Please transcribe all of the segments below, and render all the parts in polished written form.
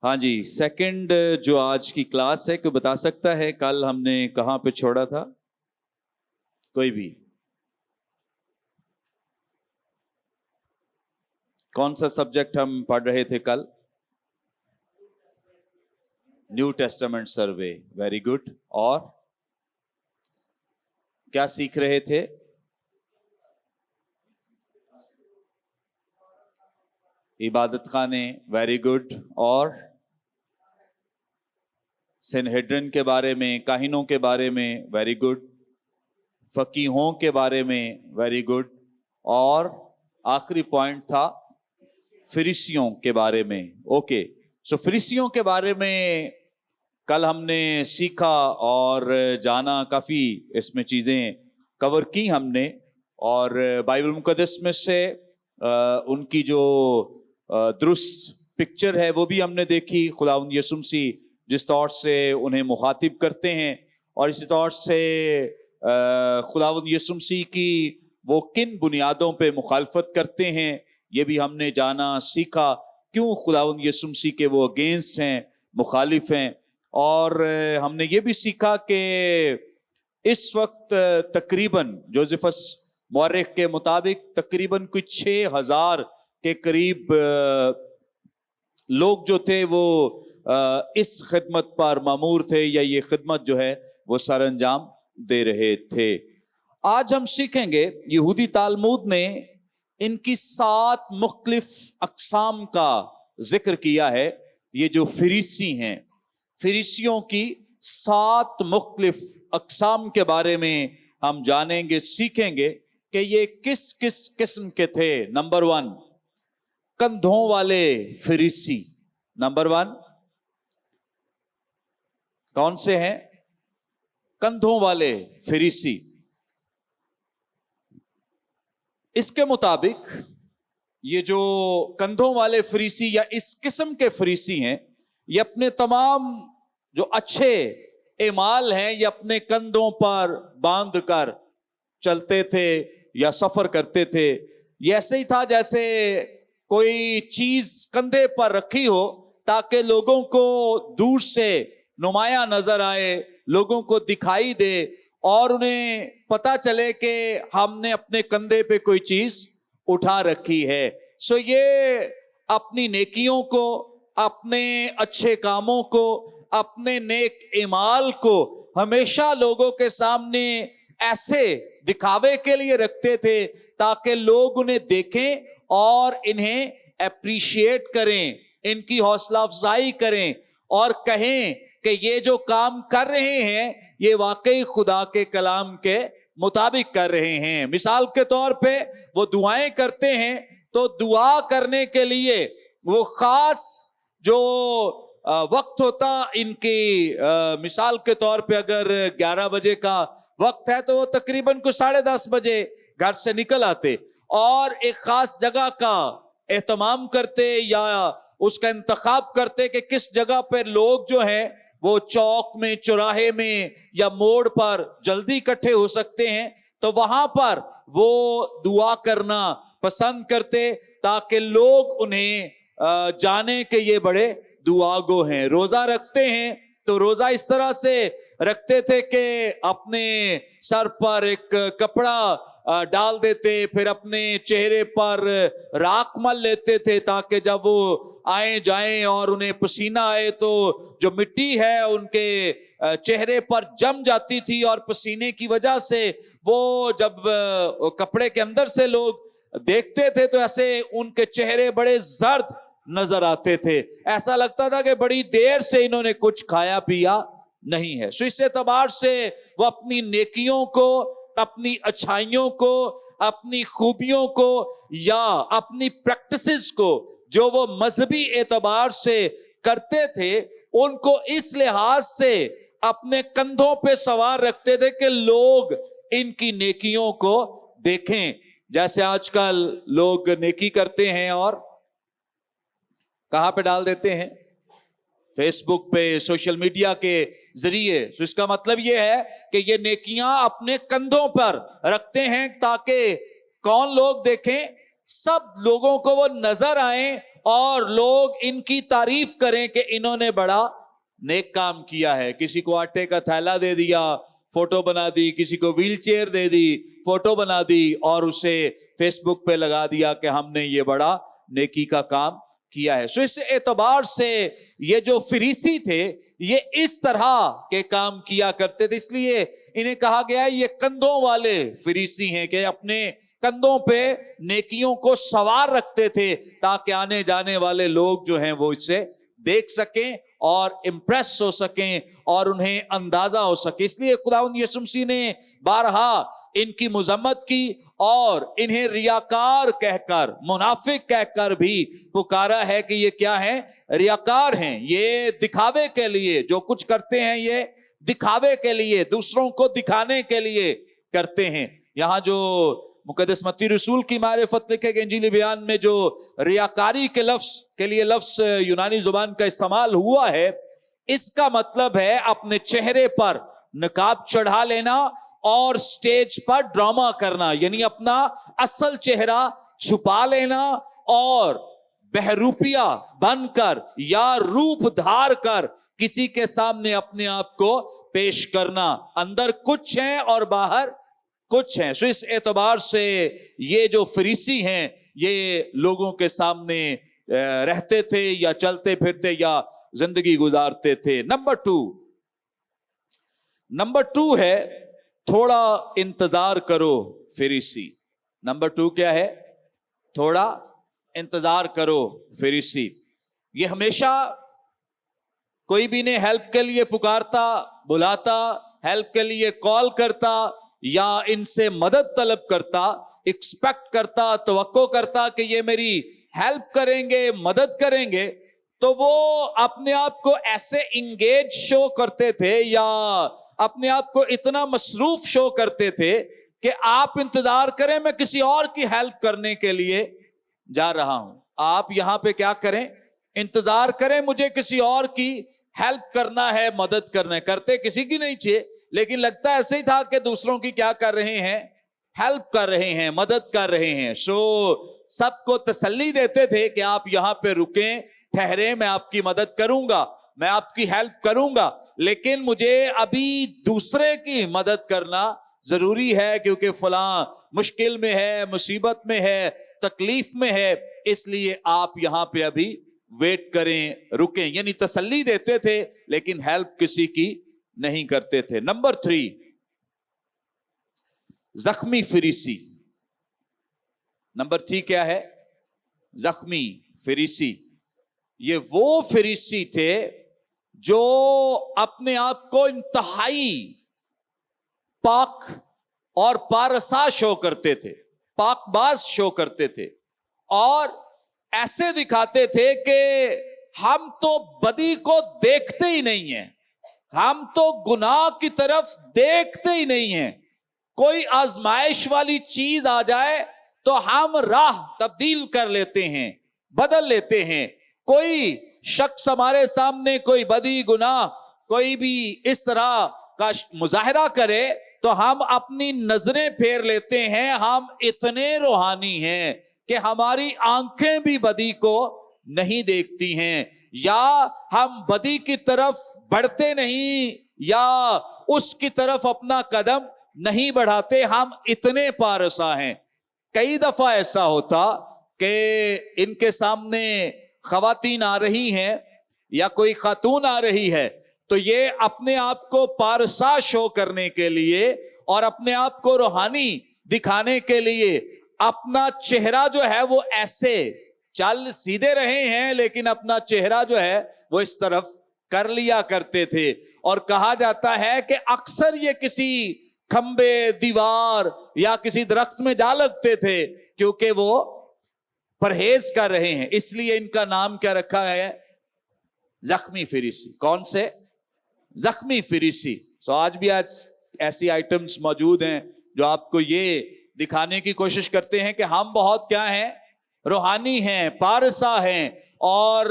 ہاں جی، سیکنڈ جو آج کی کلاس ہے، کوئی بتا سکتا ہے کل ہم نے کہاں پہ چھوڑا تھا؟ کوئی بھی؟ کون سا سبجیکٹ ہم پڑھ رہے تھے کل؟ New Testament survey, very good. اور کیا سیکھ رہے تھے؟ عبادت خانے، ویری گڈ۔ اور سنہیڈرن کے بارے میں، کاہنوں کے بارے میں، ویری گڈ۔ فقیہوں کے بارے میں، ویری گڈ۔ اور آخری پوائنٹ تھا فریسیوں کے بارے میں۔ اوکے، سو فریسیوں کے بارے میں کل ہم نے سیکھا اور جانا، کافی اس میں چیزیں کور کی ہم نے، اور بائبل مقدس میں سے ان کی جو درست پکچر ہے وہ بھی ہم نے دیکھی۔ خداوند یسوع مسیح جس طور سے انہیں مخاطب کرتے ہیں، اور اسی طور سے خداوند یسوع مسیح کی وہ کن بنیادوں پہ مخالفت کرتے ہیں، یہ بھی ہم نے جانا سیکھا، کیوں خداوند یسوع مسیح کے وہ اگینسٹ ہیں، مخالف ہیں۔ اور ہم نے یہ بھی سیکھا کہ اس وقت تقریباً جوزفس مورخ کے مطابق تقریباً کوئی 6000 کے قریب لوگ جو تھے وہ اس خدمت پر مامور تھے، یا یہ خدمت جو ہے وہ سر انجام دے رہے تھے۔ آج ہم سیکھیں گے یہودی تالمود نے ان کی 7 مختلف اقسام کا ذکر کیا ہے۔ یہ جو فریسی ہیں، فریسیوں کی 7 مختلف اقسام کے بارے میں ہم جانیں گے، سیکھیں گے کہ یہ کس کس قسم کے تھے۔ نمبر 1، کندھوں والے فریسی۔ نمبر 1 کون سے ہیں؟ کندھوں والے فریسی۔ اس کے مطابق یہ جو کندھوں والے فریسی یا اس قسم کے فریسی ہیں، یہ اپنے تمام جو اچھے اعمال ہیں یہ اپنے کندھوں پر باندھ کر چلتے تھے یا سفر کرتے تھے۔ یہ ایسے ہی تھا جیسے کوئی چیز کندھے پر رکھی ہو تاکہ لوگوں کو دور سے نمایاں نظر آئے، لوگوں کو دکھائی دے، اور انہیں پتا چلے کہ ہم نے اپنے کندھے پہ کوئی چیز اٹھا رکھی ہے۔ سو یہ اپنی نیکیوں کو، اپنے اچھے کاموں کو، اپنے نیک اعمال کو ہمیشہ لوگوں کے سامنے ایسے دکھاوے کے لیے رکھتے تھے تاکہ لوگ انہیں دیکھیں اور انہیں اپریشیٹ کریں، ان کی حوصلہ افزائی کریں، اور کہیں کہ یہ جو کام کر رہے ہیں یہ واقعی خدا کے کلام کے مطابق کر رہے ہیں۔ مثال کے طور پہ وہ دعائیں کرتے ہیں تو دعا کرنے کے لیے وہ خاص جو وقت ہوتا ان کی، مثال کے طور پہ اگر 11 بجے کا وقت ہے تو وہ تقریباً کچھ 10:30 بجے گھر سے نکل آتے اور ایک خاص جگہ کا اہتمام کرتے یا اس کا انتخاب کرتے کہ کس جگہ پہ لوگ جو ہیں وہ چوک میں، چوراہے میں یا موڑ پر جلدی اکٹھے ہو سکتے ہیں، تو وہاں پر وہ دعا کرنا پسند کرتے تاکہ لوگ انہیں جانے کہ یہ بڑے دعا گو ہیں۔ روزہ رکھتے ہیں تو روزہ اس طرح سے رکھتے تھے کہ اپنے سر پر ایک کپڑا ڈال دیتے، پھر اپنے چہرے پر راکھ مل لیتے تھے تاکہ جب وہ آئیں جائیں اور انہیں پسینہ آئے تو جو مٹی ہے ان کے چہرے پر جم جاتی تھی، اور پسینے کی وجہ سے وہ جب کپڑے کے اندر سے لوگ دیکھتے تھے تو ایسے ان کے چہرے بڑے زرد نظر آتے تھے، ایسا لگتا تھا کہ بڑی دیر سے انہوں نے کچھ کھایا پیا نہیں ہے۔ سو اس اعتبار سے وہ اپنی نیکیوں کو، اپنی اچھائیوں کو، اپنی خوبیوں کو یا اپنی پریکٹسز کو جو وہ مذہبی اعتبار سے کرتے تھے ان کو اس لحاظ سے اپنے کندھوں پہ سوار رکھتے تھے کہ لوگ ان کی نیکیوں کو دیکھیں۔ جیسے آج کل لوگ نیکی کرتے ہیں اور کہاں پہ ڈال دیتے ہیں؟ فیس بک پہ، سوشل میڈیا کے ذریعے۔ تو اس کا مطلب یہ ہے کہ یہ نیکیاں اپنے کندھوں پر رکھتے ہیں تاکہ کون لوگ دیکھیں؟ سب لوگوں کو وہ نظر آئیں اور لوگ ان کی تعریف کریں کہ انہوں نے بڑا نیک کام کیا ہے. کسی کو آٹے کا تھیلا دے دیا, فوٹو بنا دی, کسی کو ویل چیئر دے دی, فوٹو بنا دی اور اسے فیس بک پہ لگا دیا کہ ہم نے یہ بڑا نیکی کا کام کیا ہے. سو اس اعتبار سے یہ جو فریسی تھے یہ اس طرح کے کام کیا کرتے تھے, اس لیے انہیں کہا گیا یہ کندھوں والے فریسی ہیں کہ اپنے کندھوں پہ نیکیوں کو سوار رکھتے تھے تاکہ آنے جانے والے لوگ جو ہیں وہ اسے دیکھ سکیں اور امپریس ہو سکیں اور انہیں اندازہ ہو سکے. اس لیے خداوند یسوع مسیح نے بارہا ان کی مذمت کی اور انہیں ریاکار کہہ کر, منافق کہہ کر بھی پکارا ہے کہ یہ کیا ہیں؟ ریاکار ہیں. یہ دکھاوے کے لیے جو کچھ کرتے ہیں یہ دکھاوے کے لیے, دوسروں کو دکھانے کے لیے کرتے ہیں. یہاں جو مقدس متی رسول کی معرفت لکھے گئے انجیل بیان میں جو ریاکاری کے لفظ کے لیے لفظ یونانی زبان کا استعمال ہوا ہے, اس کا مطلب ہے اپنے چہرے پر نقاب چڑھا لینا اور سٹیج پر ڈرامہ کرنا, یعنی اپنا اصل چہرہ چھپا لینا اور بہروپیہ بن کر یا روپ دھار کر کسی کے سامنے اپنے آپ کو پیش کرنا. اندر کچھ ہیں اور باہر کچھ ہیں. سو اس اعتبار سے یہ جو فریسی ہیں یہ لوگوں کے سامنے رہتے تھے یا چلتے پھرتے یا زندگی گزارتے تھے. نمبر ٹو ہے تھوڑا انتظار کرو فریسی. نمبر 2 کیا ہے؟ تھوڑا انتظار کرو فریسی. یہ ہمیشہ کوئی بھی نے ہیلپ کے لیے پکارتا, بلاتا, ہیلپ کے لیے کال کرتا یا ان سے مدد طلب کرتا, ایکسپیکٹ کرتا, توقع کرتا کہ یہ میری ہیلپ کریں گے, مدد کریں گے, تو وہ اپنے آپ کو ایسے انگیج شو کرتے تھے یا اپنے آپ کو اتنا مصروف شو کرتے تھے کہ آپ انتظار کریں, میں کسی اور کی ہیلپ کرنے کے لیے جا رہا ہوں. آپ یہاں پہ کیا کریں؟ انتظار کریں, مجھے کسی اور کی ہیلپ کرنا ہے, مدد کرنا ہے. کرتے کسی کی نہیں تھے, لیکن لگتا ایسے ہی تھا کہ دوسروں کی کیا کر رہے ہیں؟ ہیلپ کر رہے ہیں, مدد کر رہے ہیں. سو سب کو تسلی دیتے تھے کہ آپ یہاں پہ رکیں, ٹھہریں, میں آپ کی مدد کروں گا, میں آپ کی ہیلپ کروں گا, لیکن مجھے ابھی دوسرے کی مدد کرنا ضروری ہے کیونکہ فلاں مشکل میں ہے, مصیبت میں ہے, تکلیف میں ہے, اس لیے آپ یہاں پہ ابھی ویٹ کریں, رکیں. یعنی تسلی دیتے تھے لیکن ہیلپ کسی کی نہیں کرتے تھے. نمبر 3 زخمی فریسی. نمبر 3 کیا ہے؟ زخمی فریسی. یہ وہ فریسی تھے جو اپنے آپ کو انتہائی پاک اور پارسا شو کرتے تھے, پاک باز شو کرتے تھے, اور ایسے دکھاتے تھے کہ ہم تو بدی کو دیکھتے ہی نہیں ہیں, ہم تو گناہ کی طرف دیکھتے ہی نہیں ہیں. کوئی آزمائش والی چیز آ جائے تو ہم راہ تبدیل کر لیتے ہیں, بدل لیتے ہیں. کوئی شخص ہمارے سامنے کوئی بدی, گناہ, کوئی بھی اس طرح کا مظاہرہ کرے تو ہم اپنی نظریں پھیر لیتے ہیں. ہم اتنے روحانی ہیں کہ ہماری آنکھیں بھی بدی کو نہیں دیکھتی ہیں, یا ہم بدی کی طرف بڑھتے نہیں یا اس کی طرف اپنا قدم نہیں بڑھاتے. ہم اتنے پارسا ہیں. کئی دفعہ ایسا ہوتا کہ ان کے سامنے خواتین آ رہی ہیں یا کوئی خاتون آ رہی ہے تو یہ اپنے آپ کو پارسا شو کرنے کے لیے اور اپنے آپ کو روحانی دکھانے کے لیے اپنا چہرہ جو ہے وہ ایسے چل سیدھے رہے ہیں لیکن اپنا چہرہ جو ہے وہ اس طرف کر لیا کرتے تھے. اور کہا جاتا ہے کہ اکثر یہ کسی کھمبے, دیوار یا کسی درخت میں جا لگتے تھے کیونکہ وہ پرہیز کر رہے ہیں. اس لیے ان کا نام کیا رکھا ہے؟ زخمی فریسی. کون سے؟ زخمی فریسی. آج بھی ایسی آئٹمز موجود ہیں جو آپ کو یہ دکھانے کی کوشش کرتے ہیں کہ ہم بہت کیا ہیں؟ روحانی ہیں, پارسا ہیں, اور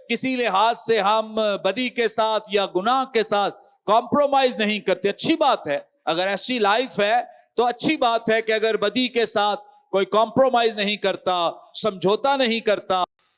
کسی لحاظ سے ہم بدی کے ساتھ یا گناہ کے ساتھ کمپرومائز نہیں کرتے. اچھی بات ہے, اگر ایسی لائف ہے تو اچھی بات ہے کہ اگر بدی کے ساتھ کوئی کمپرومائز نہیں کرتا, سمجھوتا نہیں کرتا,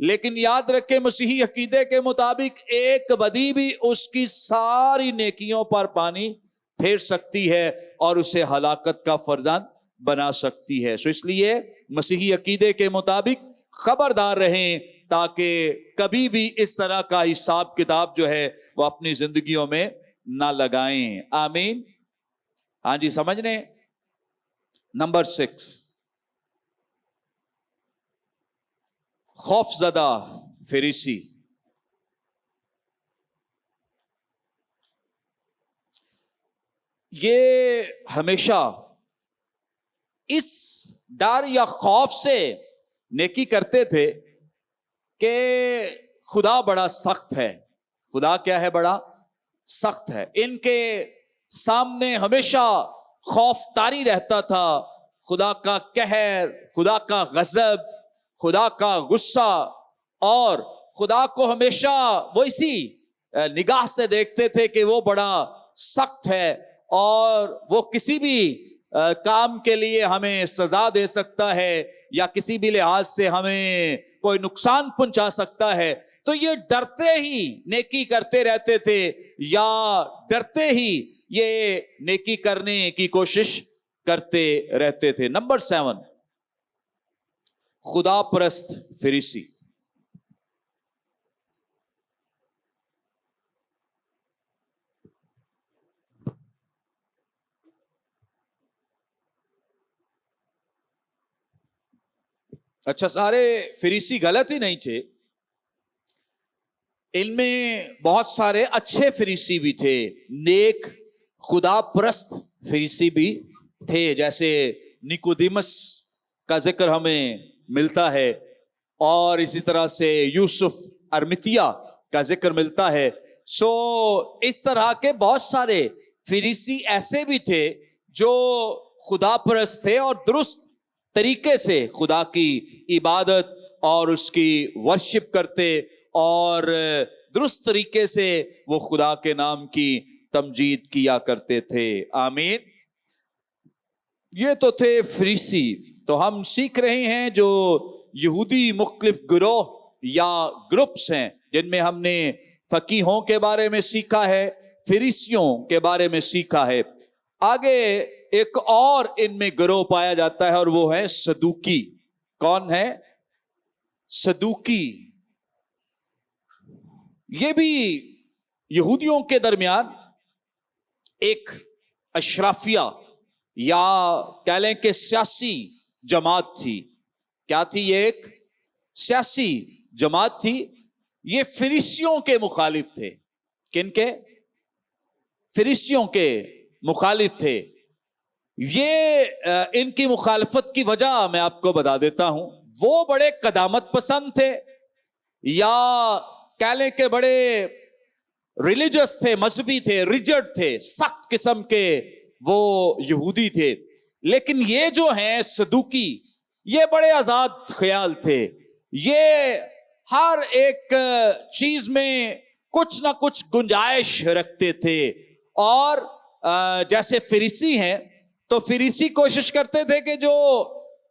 لیکن یاد رکھے مسیحی عقیدے کے مطابق ایک بدی بھی اس کی ساری نیکیوں پر پانی پھیر سکتی ہے اور اسے ہلاکت کا فرزند بنا سکتی ہے. سو اس لیے مسیحی عقیدے کے مطابق خبردار رہیں تاکہ کبھی بھی اس طرح کا حساب کتاب جو ہے وہ اپنی زندگیوں میں نہ لگائیں. آمین. ہاں جی, سمجھنے. نمبر 6, خوف زدہ فریسی. یہ ہمیشہ اس ڈر یا خوف سے نیکی کرتے تھے کہ خدا بڑا سخت ہے. خدا کیا ہے؟ بڑا سخت ہے. ان کے سامنے ہمیشہ خوف طاری رہتا تھا. خدا کا قہر, خدا کا غضب, خدا کا غصہ, اور خدا کو ہمیشہ وہ اسی نگاہ سے دیکھتے تھے کہ وہ بڑا سخت ہے اور وہ کسی بھی کام کے لیے ہمیں سزا دے سکتا ہے یا کسی بھی لحاظ سے ہمیں کوئی نقصان پہنچا سکتا ہے. تو یہ ڈرتے ہی نیکی کرتے رہتے تھے یا ڈرتے ہی یہ نیکی کرنے کی کوشش کرتے رہتے تھے. نمبر 7, خدا پرست فریسی. اچھا, سارے فریسی غلط ہی نہیں تھے, ان میں بہت سارے اچھے فریسی بھی تھے, نیک خدا پرست فریسی بھی تھے. جیسے نیکودیمس کا ذکر ہمیں ملتا ہے اور اسی طرح سے یوسف ارمتیا کا ذکر ملتا ہے. سو اس طرح کے بہت سارے فریسی ایسے بھی تھے جو خدا پرست تھے اور درست طریقے سے خدا کی عبادت اور اس کی ورشپ کرتے اور درست طریقے سے وہ خدا کے نام کی تمجید کیا کرتے تھے. آمین. یہ تو تھے فریسی. تو ہم سیکھ رہے ہیں جو یہودی مختلف گروہ یا گروپس ہیں جن میں ہم نے فقیہوں کے بارے میں سیکھا ہے, فریسیوں کے بارے میں سیکھا ہے. آگے ایک اور ان میں گروہ پایا جاتا ہے اور وہ ہے صدوقی. کون ہے؟ صدوقی. یہ بھی یہودیوں کے درمیان ایک اشرافیہ یا کہہ لیں کہ سیاسی جماعت تھی. کیا تھی؟ یہ ایک سیاسی جماعت تھی. یہ فریسیوں کے مخالف تھے. کن کے؟ فریسیوں کے مخالف تھے. یہ ان کی مخالفت کی وجہ میں آپ کو بتا دیتا ہوں. وہ بڑے قدامت پسند تھے یا کہہ لیں کہ بڑے ریلیجس تھے, مذہبی تھے, ریجڈ تھے, سخت قسم کے وہ یہودی تھے. لیکن یہ جو ہیں صدوقی, یہ بڑے آزاد خیال تھے. یہ ہر ایک چیز میں کچھ نہ کچھ گنجائش رکھتے تھے. اور جیسے فریسی ہیں تو فریسی کوشش کرتے تھے کہ جو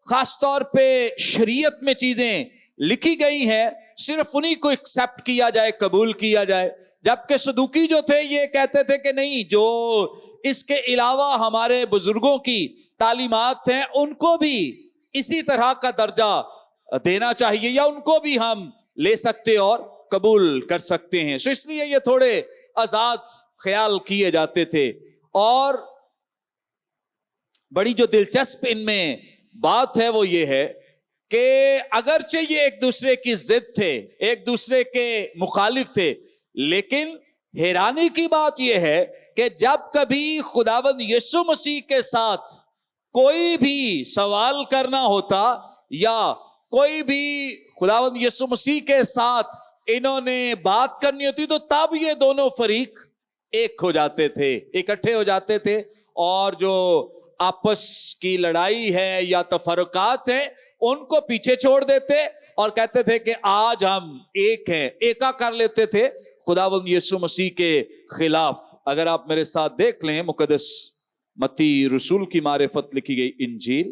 خاص طور پہ شریعت میں چیزیں لکھی گئی ہیں صرف انہی کو ایکسپٹ کیا جائے, قبول کیا جائے. جبکہ صدوقی جو تھے یہ کہتے تھے کہ نہیں, جو اس کے علاوہ ہمارے بزرگوں کی تعلیمات ہیں ان کو بھی اسی طرح کا درجہ دینا چاہیے یا ان کو بھی ہم لے سکتے اور قبول کر سکتے ہیں. سو اس لیے یہ تھوڑے آزاد خیال کیے جاتے تھے. اور بڑی جو دلچسپ ان میں بات ہے وہ یہ ہے کہ اگرچہ یہ ایک دوسرے کی ضد تھے, ایک دوسرے کے مخالف تھے, لیکن حیرانی کی بات یہ ہے کہ جب کبھی خداوند یسوع مسیح کے ساتھ کوئی بھی سوال کرنا ہوتا یا کوئی بھی خداوند یسوع مسیح کے ساتھ انہوں نے بات کرنی ہوتی تو تب یہ دونوں فریق ایک ہو جاتے تھے, اکٹھے ہو جاتے تھے, اور جو آپس کی لڑائی ہے یا تفرقات ہیں ان کو پیچھے چھوڑ دیتے اور کہتے تھے کہ آج ہم ایک ہیں, ایکا کر لیتے تھے خداوند یسوع مسیح کے خلاف. اگر آپ میرے ساتھ دیکھ لیں مقدس متی رسول کی معرفت لکھی گئی انجیل,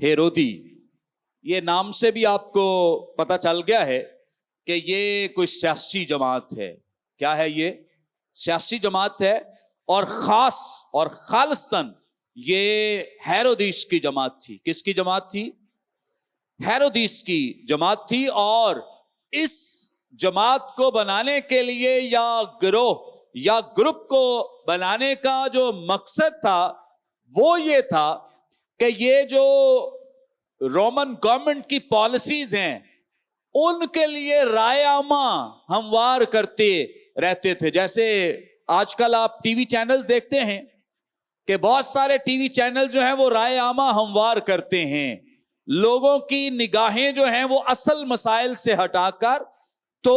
ہیرودی، یہ نام سے بھی آپ کو پتہ چل گیا ہے کہ یہ کوئی سیاسی جماعت ہے. کیا ہے یہ؟ سیاسی جماعت ہے، اور خاص اور خالصتاً یہ ہیرودیس کی جماعت تھی. کس کی جماعت تھی؟ ہیرودیس کی جماعت تھی. اور اس جماعت کو بنانے کے لیے یا گروہ یا گروپ کو بنانے کا جو مقصد تھا وہ یہ تھا کہ یہ جو رومن گورنمنٹ کی پالیسیز ہیں ان کے لیے رائے عامہ ہموار کرتے رہتے تھے. جیسے آج کل آپ ٹی وی چینل دیکھتے ہیں کہ بہت سارے ٹی وی چینل جو ہیں وہ رائے عامہ ہموار کرتے ہیں، لوگوں کی نگاہیں جو ہیں وہ اصل مسائل سے ہٹا کر تو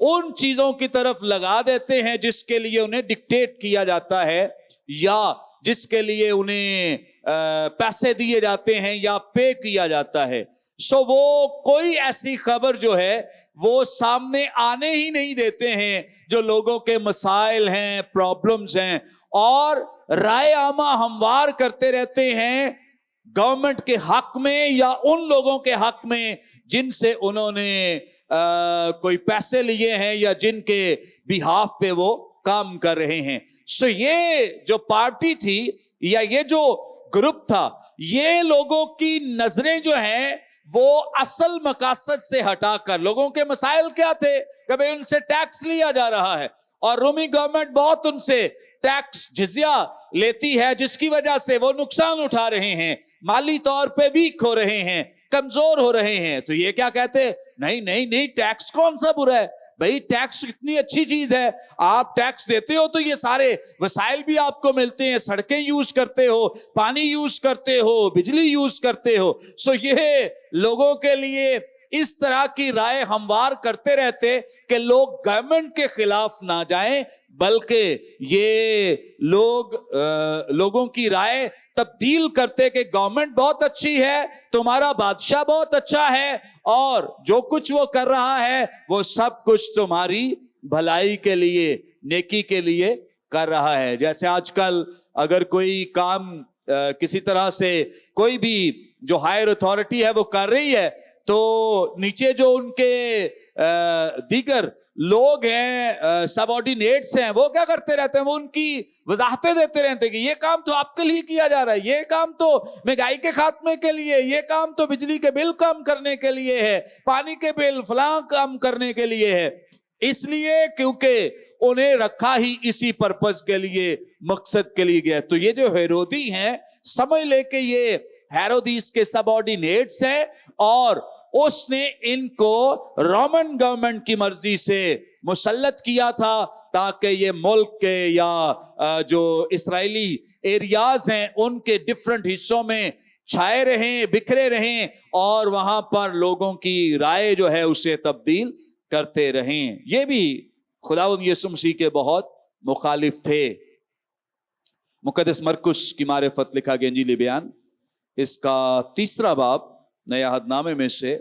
ان چیزوں کی طرف لگا دیتے ہیں جس کے لیے انہیں ڈکٹیٹ کیا جاتا ہے یا جس کے لیے انہیں پیسے دیے جاتے ہیں یا پے کیا جاتا ہے. سو وہ کوئی ایسی خبر جو ہے وہ سامنے آنے ہی نہیں دیتے ہیں جو لوگوں کے مسائل ہیں، پرابلمز ہیں، اور رائے عامہ ہموار کرتے رہتے ہیں گورنمنٹ کے حق میں یا ان لوگوں کے حق میں جن سے انہوں نے کوئی پیسے لیے ہیں یا جن کے بیہاف پہ وہ کام کر رہے ہیں. سو یہ جو پارٹی تھی یا یہ جو گروپ تھا، یہ لوگوں کی نظریں جو ہیں وہ اصل مقاصد سے ہٹا کر، لوگوں کے مسائل کیا تھے کہ بھئی ان سے ٹیکس لیا جا رہا ہے اور رومی گورنمنٹ بہت ان سے ٹیکس جزیہ لیتی ہے جس کی وجہ سے وہ نقصان اٹھا رہے ہیں، مالی طور پہ ویک ہو رہے ہیں، کمزور ہو رہے ہیں. تو یہ کیا کہتے؟ نہیں نہیں نہیں، ٹیکس کون سا برا ہے بھئی، ٹیکس اتنی اچھی چیز ہے. آپ ٹیکس دیتے ہو تو یہ سارے وسائل بھی آپ کو ملتے ہیں، سڑکیں یوز کرتے ہو، پانی یوز کرتے ہو، بجلی یوز کرتے ہو. سو یہ لوگوں کے لیے اس طرح کی رائے ہموار کرتے رہتے کہ لوگ گورنمنٹ کے خلاف نہ جائیں، بلکہ یہ لوگوں کی رائے تبدیل کرتے کہ گورنمنٹ بہت اچھی ہے، تمہارا بادشاہ بہت اچھا ہے، اور جو کچھ وہ کر رہا ہے وہ سب کچھ تمہاری بھلائی کے لیے، نیکی کے لیے کر رہا ہے. جیسے آج کل اگر کوئی کام کسی طرح سے کوئی بھی جو ہائر اتھارٹی ہے وہ کر رہی ہے تو نیچے جو ان کے دیگر لوگ ہیں، سب آرڈینیٹس ہیں، وہ کیا کرتے رہتے ہیں؟ وہ ان کی وضاحتیں دیتے رہتے ہیں کہ یہ کام تو آپ کے لیے کیا جا رہا ہے، یہ کام تو مہنگائی کے خاتمے کے لیے، یہ کام تو بجلی کے بل کم کرنے کے لیے ہے، پانی کے بل فلاں کم کرنے کے لیے ہے. اس لیے کیونکہ انہیں رکھا ہی اسی پرپس کے لیے، مقصد کے لیے گیا. تو یہ جو ہیرودی ہیں، سمجھ لے کہ یہ ہیرودیس کے سب آرڈینیٹس ہیں، اور اس نے ان کو رومن گورنمنٹ کی مرضی سے مسلط کیا تھا تاکہ یہ ملک کے یا جو اسرائیلی ایریاز ہیں ان کے ڈفرنٹ حصوں میں چھائے رہیں، بکھرے رہیں، اور وہاں پر لوگوں کی رائے جو ہے اسے تبدیل کرتے رہیں. یہ بھی خداوند یسوع مسیح کے بہت مخالف تھے. مقدس مرکس کی معرفت لکھا گیا انجیل بیان، اس کا 3 باب نیا عہد نامے میں سے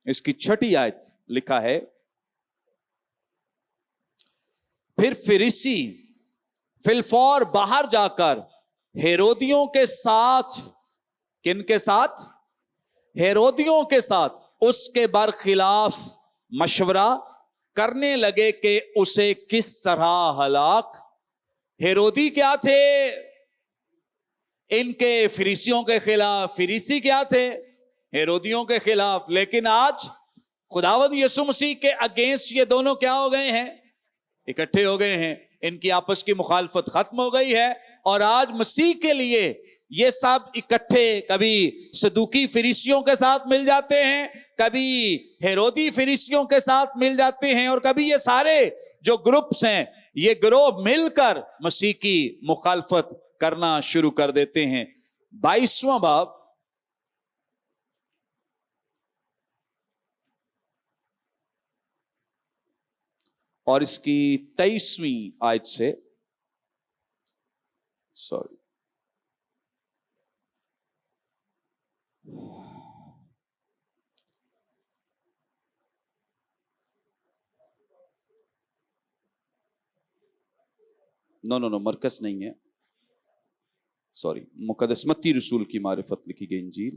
اس کی 6 آیت لکھا ہے، پھر فریسی فی الفور باہر جا کر ہیرودیوں کے ساتھ، کن کے ساتھ؟ ہیرودیوں کے ساتھ اس کے برخلاف مشورہ کرنے لگے کہ اسے کس طرح ہلاک. ہیرودی کیا تھے؟ ان کے فریسیوں کے خلاف. فریسی کیا تھے؟ ہیرودیوں کے خلاف. لیکن آج خداوند یسوع مسیح کے اگینسٹ یہ دونوں کیا ہو گئے ہیں؟ اکٹھے ہو گئے ہیں. ان کی آپس کی مخالفت ختم ہو گئی ہے، اور آج مسیح کے لیے یہ سب اکٹھے کبھی صدوقی فریسیوں کے ساتھ مل جاتے ہیں، کبھی ہیرودی فریسیوں کے ساتھ مل جاتے ہیں، اور کبھی یہ سارے جو گروپس ہیں، یہ گروہ مل کر مسیح کی مخالفت کرنا شروع کر دیتے ہیں. 22واں باب اور اس کی 23ویں آیت سے، سوری نو مرکز نہیں ہے، سوری، مقدس متی رسول کی معرفت لکھی گئی انجیل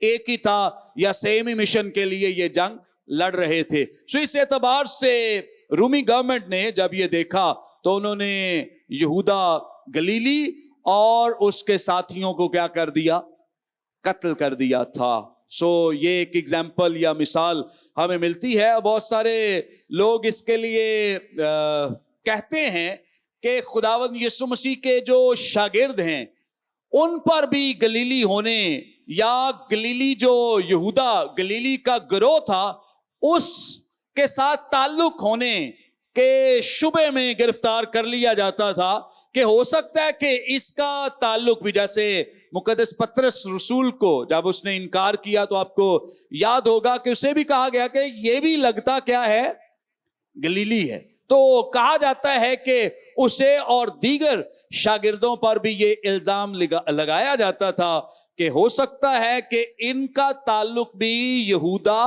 ایک ہی تھا یا سیم ہی مشن کے لیے یہ جنگ لڑ رہے تھے. سو اس اعتبار سے رومی گورنمنٹ نے جب یہ دیکھا تو انہوں نے یہودا گلیلی اور اس کے ساتھیوں کو کیا کر دیا؟ قتل کر دیا تھا. سو یہ ایک ایگزامپل یا مثال ہمیں ملتی ہے. بہت سارے لوگ اس کے لیے کہتے ہیں کہ خداوند یسوع مسیح کے جو شاگرد ہیں ان پر بھی گلیلی ہونے یا گلیلی جو یہودا گلیلی کا گروہ تھا اس کے ساتھ تعلق ہونے کے شبے میں گرفتار کر لیا جاتا تھا کہ ہو سکتا ہے کہ اس کا تعلق بھی، جیسے مقدس پطرس رسول کو جب اس نے انکار کیا تو آپ کو یاد ہوگا کہ اسے بھی کہا گیا کہ یہ بھی لگتا کیا ہے؟ گلیلی ہے. تو کہا جاتا ہے کہ اسے اور دیگر شاگردوں پر بھی یہ الزام لگایا جاتا تھا کہ ہو سکتا ہے کہ ان کا تعلق بھی یہودا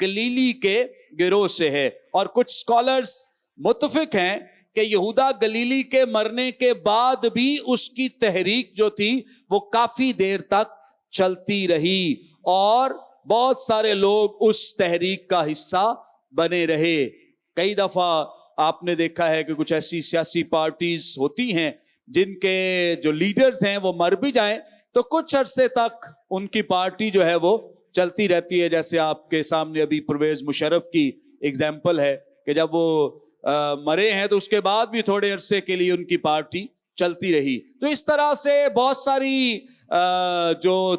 گلیلی کے گروہ سے ہے. اور کچھ سکالرز متفق ہیں کہ یہودا گلیلی کے مرنے کے بعد بھی اس کی تحریک جو تھی وہ کافی دیر تک چلتی رہی اور بہت سارے لوگ اس تحریک کا حصہ بنے رہے. کئی دفعہ آپ نے دیکھا ہے کہ کچھ ایسی سیاسی پارٹیز ہوتی ہیں جن کے جو لیڈرز ہیں وہ مر بھی جائیں تو کچھ عرصے تک ان کی پارٹی جو ہے وہ چلتی رہتی ہے. جیسے آپ کے سامنے ابھی پرویز مشرف کی ایگزامپل ہے کہ جب وہ مرے ہیں تو اس کے بعد بھی تھوڑے عرصے کے لیے ان کی پارٹی چلتی رہی. تو اس طرح سے بہت ساری جو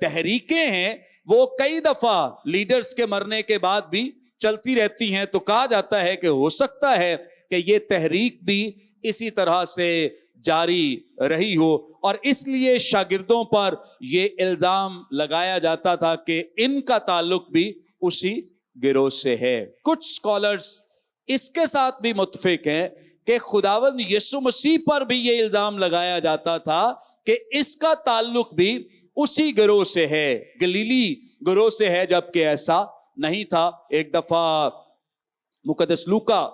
تحریکیں ہیں وہ کئی دفعہ لیڈرز کے مرنے کے بعد بھی چلتی رہتی ہیں. تو کہا جاتا ہے کہ ہو سکتا ہے کہ یہ تحریک بھی اسی طرح سے جاری رہی ہو اور اس لیے شاگردوں پر یہ الزام لگایا جاتا تھا کہ ان کا تعلق بھی اسی گروہ سے ہے. کچھ سکالرز اس کے ساتھ بھی متفق ہیں کہ خداوند یسوع مسیح پر بھی یہ الزام لگایا جاتا تھا کہ اس کا تعلق بھی اسی گروہ سے ہے، گلیلی گروہ سے ہے، جبکہ ایسا نہیں تھا. ایک دفعہ مقدس لوکا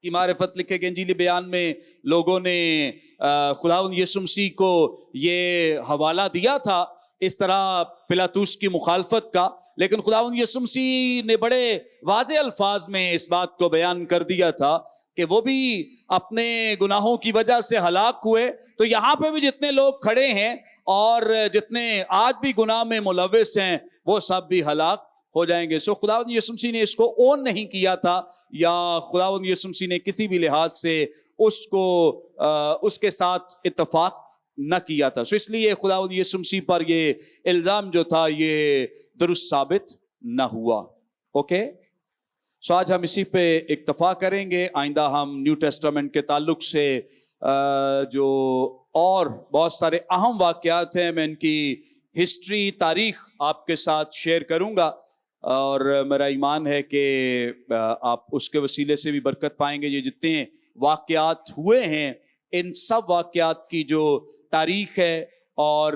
کی معرفت لکھے گئے انجیل بیان میں لوگوں نے خداوند یسوع مسیح کو یہ حوالہ دیا تھا اس طرح پلاطوس کی مخالفت کا، لیکن خداوند یسوع مسیح نے بڑے واضح الفاظ میں اس بات کو بیان کر دیا تھا کہ وہ بھی اپنے گناہوں کی وجہ سے ہلاک ہوئے. تو یہاں پہ بھی جتنے لوگ کھڑے ہیں اور جتنے آج بھی گناہ میں ملوث ہیں وہ سب بھی ہلاک ہو جائیں گے. سو خداوند یسوع مسیح نے اس کو اون نہیں کیا تھا یا خداوند یسوع مسیح نے کسی بھی لحاظ سے اس کو اس کے ساتھ اتفاق نہ کیا تھا. سو اس لیے خداوند یسوع مسیح پر یہ الزام جو تھا یہ درست ثابت نہ ہوا. اوکے، سو آج ہم اسی پہ اکتفا کریں گے. آئندہ ہم نیو ٹیسٹامنٹ کے تعلق سے جو اور بہت سارے اہم واقعات ہیں میں ان کی ہسٹری، تاریخ آپ کے ساتھ شیئر کروں گا اور میرا ایمان ہے کہ آپ اس کے وسیلے سے بھی برکت پائیں گے. یہ جتنے واقعات ہوئے ہیں ان سب واقعات کی جو تاریخ ہے اور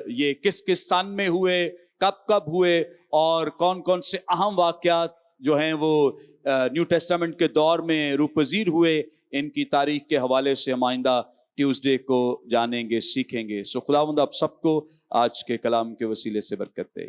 یہ کس کس سن میں ہوئے، کب کب ہوئے اور کون کون سے اہم واقعات جو ہیں وہ نیو ٹیسٹامنٹ کے دور میں روپذیر ہوئے، ان کی تاریخ کے حوالے سے ہم آئندہ ٹیوزڈے کو جانیں گے، سیکھیں گے. سو خداوند آپ سب کو آج کے کلام کے وسیلے سے برکت دے.